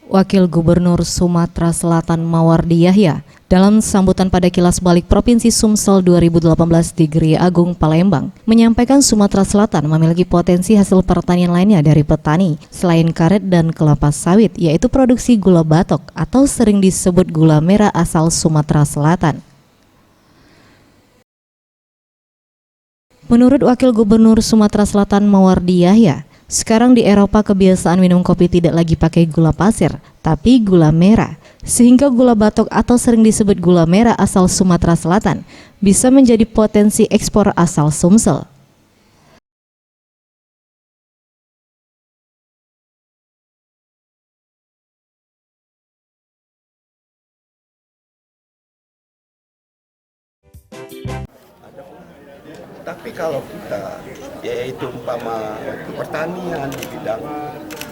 Wakil Gubernur Sumatera Selatan Mawardi Yahya dalam sambutan pada Kilas Balik Provinsi Sumsel 2018 di Geria Agung, Palembang, menyampaikan Sumatera Selatan memiliki potensi hasil pertanian lainnya dari petani selain karet dan kelapa sawit, yaitu produksi gula batok atau sering disebut gula merah asal Sumatera Selatan. Menurut Wakil Gubernur Sumatera Selatan Mawardi Yahya, sekarang di Eropa kebiasaan minum kopi tidak lagi pakai gula pasir, tapi gula merah. Sehingga gula batok atau sering disebut gula merah asal Sumatera Selatan bisa menjadi potensi ekspor asal Sumsel. Tapi kalau kita yaitu umpama pertanian di bidang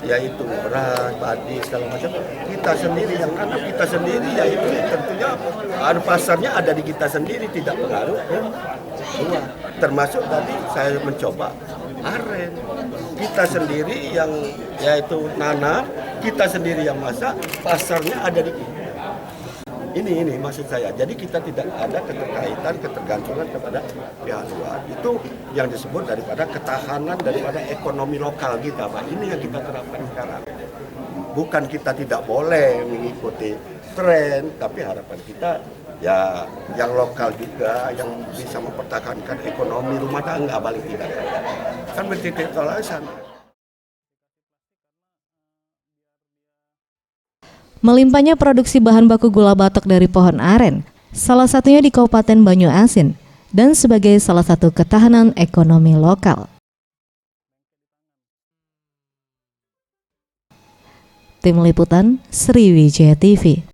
yaitu beras, padi segala macam, kita sendiri yang karena kita sendiri yaitu tentunya ada pasarnya ada di kita sendiri, tidak pengaruh ke luar. Termasuk tadi saya mencoba aren, kita sendiri yang yaitu nanam, kita sendiri yang masak, pasarnya ada di kita. Ini maksud saya. Jadi kita tidak ada ketergantungan kepada pihak luar. Itu yang disebut daripada ketahanan daripada ekonomi lokal kita, Pak. Ini yang kita terapkan sekarang. Bukan kita tidak boleh mengikuti tren, tapi harapan kita ya yang lokal juga yang bisa mempertahankan ekonomi rumah tangga paling tidak. Kan bertitik tolak sana. Melimpahnya produksi bahan baku gula batok dari pohon aren, salah satunya di Kabupaten Banyuasin, dan sebagai salah satu ketahanan ekonomi lokal. Tim Liputan Sriwijaya TV.